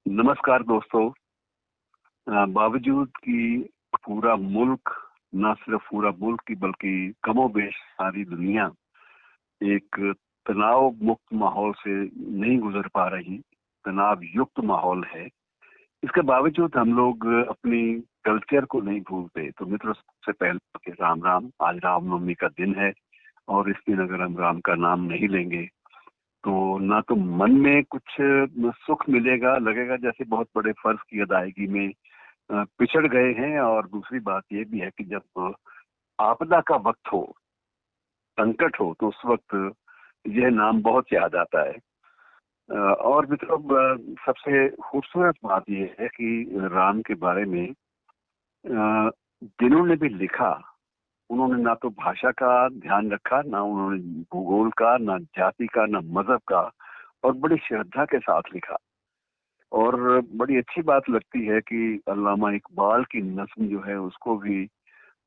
नमस्कार दोस्तों। बावजूद कि पूरा मुल्क, ना सिर्फ पूरा मुल्क की बल्कि कमोबेश सारी दुनिया एक तनाव मुक्त माहौल से नहीं गुजर पा रही, तनाव युक्त माहौल है। इसके बावजूद हम लोग अपनी कल्चर को नहीं भूलते। तो मित्रों, सबसे पहले कि राम राम। आज रामनवमी का दिन है और इस दिन अगर हम राम का नाम नहीं लेंगे तो ना तो मन में कुछ सुख मिलेगा, लगेगा जैसे बहुत बड़े फर्ज की अदायगी में पिछड़ गए हैं। और दूसरी बात ये भी है कि जब आपदा का वक्त हो, संकट हो, तो उस वक्त यह नाम बहुत याद आता है। और मतलब सबसे खूबसूरत बात यह है कि राम के बारे में जिन्होंने भी लिखा, उन्होंने ना तो भाषा का ध्यान रखा, ना उन्होंने भूगोल का, ना जाति का, ना मजहब का, और बड़ी श्रद्धा के साथ लिखा। और बड़ी अच्छी बात लगती है कि अल्लामा इकबाल की नज्म जो है उसको भी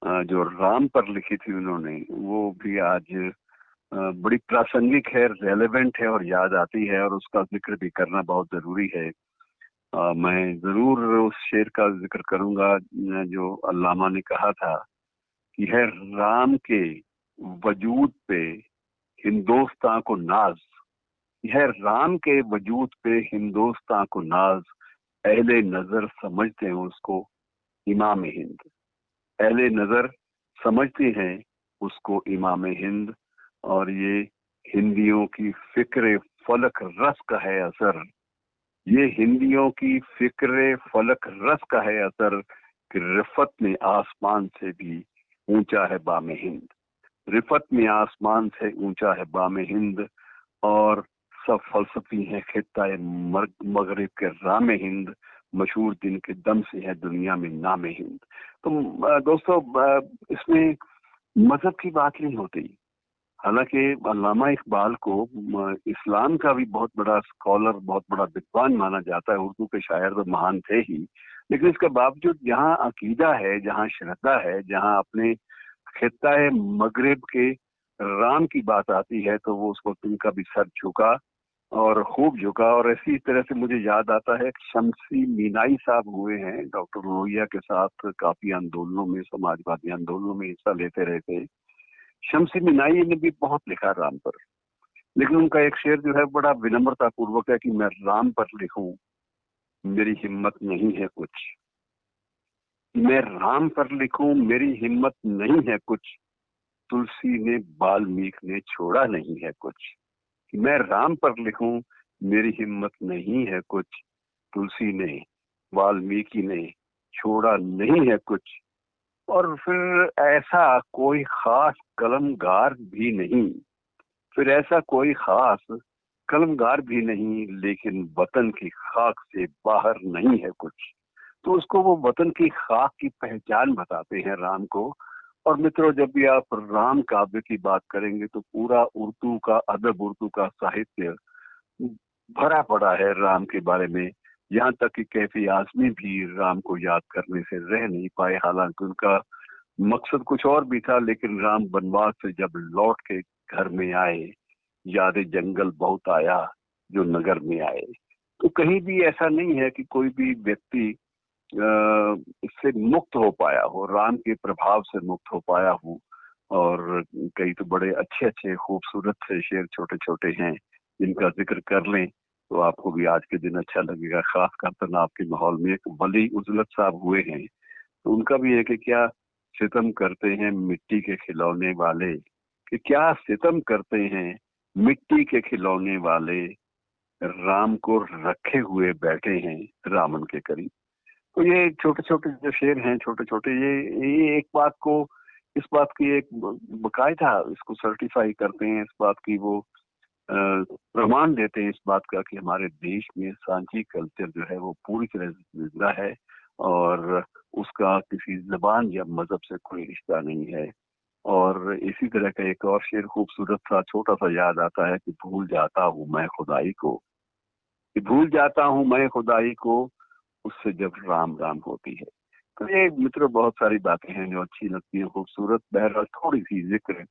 जो राम पर लिखी थी उन्होंने, वो भी आज बड़ी प्रासंगिक है, रेलेवेंट है और याद आती है, और उसका जिक्र भी करना बहुत जरूरी है। मैं जरूर उस शेर का जिक्र करूंगा जो अल्लामा ने कहा था कि है राम के वजूद पे हिंदोस्तां को नाज, यह राम के वजूद पे हिंदोस्तां को नाज, अहले नजर समझते हैं उसको इमाम हिंद। अहले नजर समझते हैं उसको इमाम हिंद। और ये हिंदियों की फिक्र फलक रस का है असर, ये हिंदियों की फिक्र फलक रस का है असर, कि रिफत में आसमान से भी ऊंचा है बामे हिंद। रिफत में आसमान से ऊंचा है बामे हिंद। और सब फलसफी हैं खित्ता मगरिब के राम हिंद, मशहूर दिन के दम से है दुनिया में नाम हिंद। तो दोस्तों, इसमें मजहब की बात नहीं होती। हालांकि अल्लामा इकबाल को इस्लाम का भी बहुत बड़ा स्कॉलर, बहुत बड़ा विद्वान माना जाता है, उर्दू के शायर तो महान थे ही, लेकिन इसके बावजूद जहाँ अकीदा है, जहाँ श्रद्धा है, जहाँ अपने खित्ता मगरिब के राम की बात आती है, तो वो उस वक्त उनका भी सर झुका और खूब झुका। और इसी तरह से मुझे याद आता है कि शमसी मीनाई साहब हुए हैं डॉक्टर लोहिया के साथ, काफी आंदोलनों में, समाजवादी आंदोलनों में हिस्सा लेते रहे थे। शमसी मीनाई ने भी बहुत लिखा राम पर, लेकिन उनका एक शेर जो है बड़ा विनम्रता पूर्वक है कि मैं राम पर लिखूं मेरी हिम्मत नहीं है कुछ, मैं राम पर लिखूं मेरी हिम्मत नहीं है कुछ, तुलसी ने वाल्मीकि ने छोड़ा नहीं है कुछ। मैं राम पर लिखूं मेरी हिम्मत नहीं है कुछ, तुलसी ने वाल्मीकि ने छोड़ा नहीं है कुछ। और फिर ऐसा कोई खास कलमगार भी नहीं, फिर ऐसा कोई खास कलमगार भी नहीं, लेकिन वतन की खाक से बाहर नहीं है कुछ। तो उसको वो वतन की खाक की पहचान बताते हैं राम को। और मित्रों, जब भी आप राम काव्य की बात करेंगे तो पूरा उर्दू का अदब, उर्दू का साहित्य भरा पड़ा है राम के बारे में। यहाँ तक कि कैफी आजमी भी राम को याद करने से रह नहीं पाए, हालांकि उनका मकसद कुछ और भी था। लेकिन राम वनवास से जब लौट के घर में आए, याद जंगल बहुत आया जो नगर में आए। तो कहीं भी ऐसा नहीं है कि कोई भी व्यक्ति इससे मुक्त हो पाया हो, राम के प्रभाव से मुक्त हो पाया हो। और कई तो बड़े अच्छे अच्छे खूबसूरत से शेर छोटे छोटे हैं, जिनका जिक्र कर लें तो आपको भी आज के दिन अच्छा लगेगा। खासकर तनाव के माहौल में एक वली उजलत साहब हुए हैं, तो उनका भी है कि क्या सितम करते हैं मिट्टी के खिलौने वाले, कि क्या सितम करते हैं मिट्टी के खिलौने वाले, राम को रखे हुए बैठे हैं रावण के करीब। तो ये छोटे छोटे जो शेर हैं, छोटे छोटे, ये एक बात को, इस बात की एक बकायदा इसको सर्टिफाई करते हैं, इस बात की वो प्रमाण देते हैं इस बात का कि हमारे देश में सांची कल्चर जो है वो पूरी तरह से जिंदा है, और उसका किसी जबान या मजहब से कोई रिश्ता नहीं है। और इसी तरह का एक और शेर खूबसूरत सा छोटा सा याद आता है कि भूल जाता हूँ मैं खुदाई को, कि भूल जाता हूँ मैं खुदाई को, उससे जब राम राम होती है। तो ये मित्रों बहुत सारी बातें हैं जो अच्छी लगती हैं, खूबसूरत। बहरहाल थोड़ी सी जिक्र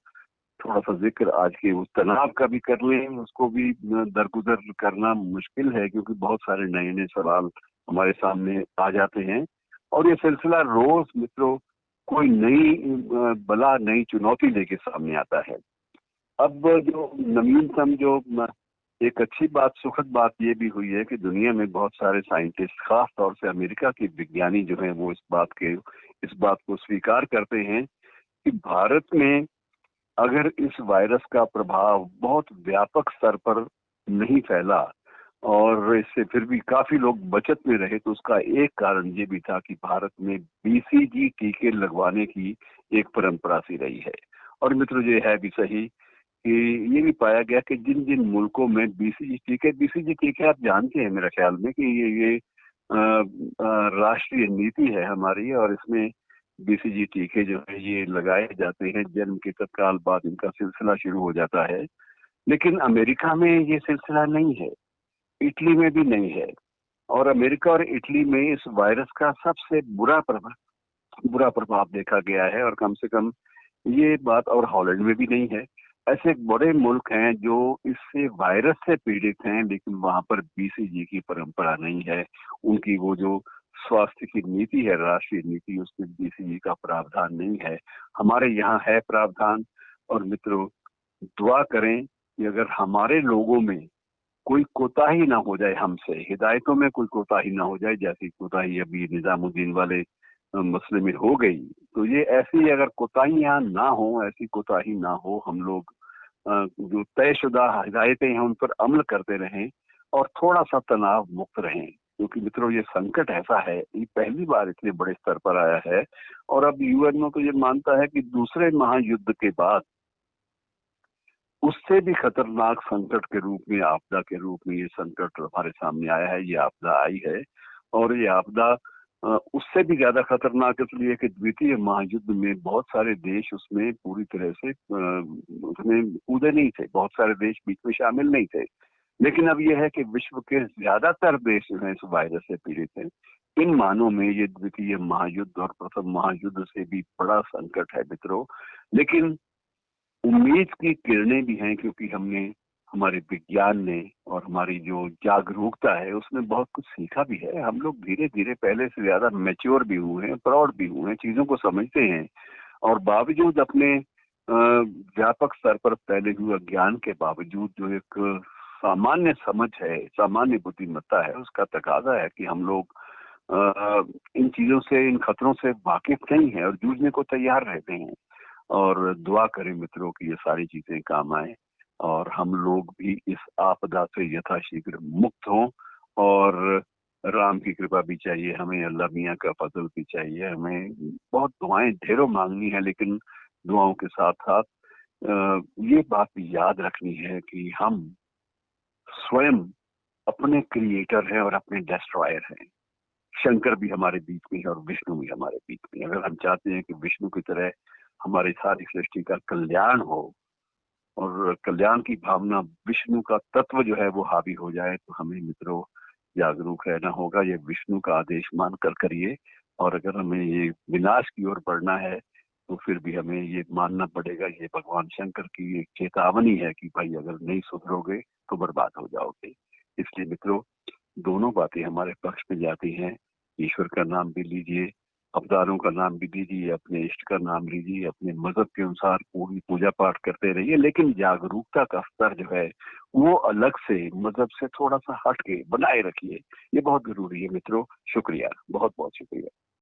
थोड़ा सा जिक्र आज के उस तनाव का भी कर लें, उसको भी दरगुजर करना मुश्किल है, क्योंकि बहुत सारे नए नए सवाल हमारे सामने आ जाते हैं। और ये सिलसिला रोज मित्रों कोई नई बला, नई चुनौती लेके सामने आता है। अब जो नवीनतम जो एक अच्छी बात, सुखद बात ये भी हुई है कि दुनिया में बहुत सारे साइंटिस्ट, खास तौर से अमेरिका के विज्ञानी जो हैं, वो इस बात को स्वीकार करते हैं कि भारत में अगर इस वायरस का प्रभाव बहुत व्यापक स्तर पर नहीं फैला और इससे फिर भी काफी लोग बचत में रहे, तो उसका एक कारण ये भी था कि भारत में बीसीजी टीके लगवाने की एक परंपरा सी रही है। और मित्रों, ये है भी सही कि ये भी पाया गया कि जिन जिन मुल्कों में बीसीजी टीके आप जानते हैं मेरे ख्याल में कि ये राष्ट्रीय नीति है हमारी, और इसमें बीसीजी टीके जो है ये लगाए जाते हैं, जन्म के तत्काल बाद इनका सिलसिला शुरू हो जाता है। लेकिन अमेरिका में ये सिलसिला नहीं है, इटली में भी नहीं है। और अमेरिका और इटली में इस वायरस का सबसे बुरा प्रभाव देखा गया है, और कम से कम ये बात, और हॉलैंड में भी नहीं है। ऐसे बड़े मुल्क हैं जो इससे वायरस से पीड़ित हैं, लेकिन वहां पर बीसीजी की परंपरा नहीं है। उनकी वो जो स्वास्थ्य की नीति है, राष्ट्रीय नीति, उसमें बीसीजी का प्रावधान नहीं है। हमारे यहाँ है प्रावधान। और मित्रों, दुआ करें कि अगर हमारे लोगों में कोई कोताही ना हो जाए, हमसे हिदायतों में कोई कोताही ना हो जाए, जैसी कोताही अभी निजामुद्दीन वाले मसले में हो गई, तो ये ऐसी अगर कोताहियां ना हो, ऐसी कोताही ना हो, हम लोग जो तयशुदा हिदायतें हैं उन पर अमल करते रहें और थोड़ा सा तनाव मुक्त रहें। क्योंकि मित्रों, ये संकट ऐसा है, ये पहली बार इतने बड़े स्तर पर आया है। और अब यूएनओ तो ये मानता है कि दूसरे महायुद्ध के बाद उससे भी खतरनाक संकट के रूप में, आपदा के रूप में ये संकट हमारे सामने आया है, ये आपदा आई है। और ये आपदा उससे भी ज्यादा खतरनाक इसलिए कि द्वितीय महायुद्ध में बहुत सारे देश उसमें पूरी तरह से उसमें कूदे नहीं थे, बहुत सारे देश बीच में शामिल नहीं थे। लेकिन अब यह है कि विश्व के ज्यादातर देश जो है इस वायरस से पीड़ित हैं। इन मानों में ये द्वितीय महायुद्ध और प्रथम महायुद्ध से भी बड़ा संकट है मित्रों। लेकिन उम्मीद की किरणें भी हैं, क्योंकि हमारे विज्ञान ने और हमारी जो जागरूकता है उसमें बहुत कुछ सीखा भी है। हम लोग धीरे धीरे पहले से ज्यादा मैच्योर भी हुए हैं, प्रौढ़ भी हुए हैं, चीजों को समझते हैं। और बावजूद अपने व्यापक स्तर पर फैले हुए ज्ञान के बावजूद जो एक सामान्य समझ है, सामान्य बुद्धिमत्ता है, उसका तकाजा है कि हम लोग इन चीजों से, इन खतरों से वाकिफ नहीं है और जूझने को तैयार रहते हैं। और दुआ करें मित्रों कि ये सारी चीजें काम आए और हम लोग भी इस आपदा से यथाशीघ्र मुक्त हों। और राम की कृपा भी चाहिए हमें, अल्लाह मियाँ का फजल भी चाहिए हमें। बहुत दुआएं ढेरों मांगनी है, लेकिन दुआओं के साथ साथ ये बात भी याद रखनी है कि हम स्वयं अपने क्रिएटर हैं और अपने डिस्ट्रॉयर हैं। शंकर भी हमारे बीच में है और विष्णु भी हमारे बीच में। अगर हम चाहते हैं कि विष्णु की तरह हमारी सारी सृष्टि का कल्याण हो और कल्याण की भावना, विष्णु का तत्व जो है वो हावी हो जाए, तो हमें मित्रों जागरूक रहना होगा। ये विष्णु का आदेश मान कर करिए। और अगर हमें ये विनाश की ओर बढ़ना है, तो फिर भी हमें ये मानना पड़ेगा, ये भगवान शंकर की एक चेतावनी है कि भाई अगर नहीं सुधरोगे तो बर्बाद हो जाओगे। इसलिए मित्रों, दोनों बातें हमारे पक्ष में जाती हैं। ईश्वर का नाम भी लीजिए, अवतारों का नाम भी लीजिए, अपने इष्ट का नाम लीजिए, अपने मजहब के अनुसार पूरी पूजा पाठ करते रहिए, लेकिन जागरूकता का स्तर जो है वो अलग से, मजहब से थोड़ा सा हट के बनाए रखिए। ये बहुत जरूरी है मित्रों। शुक्रिया, बहुत बहुत शुक्रिया।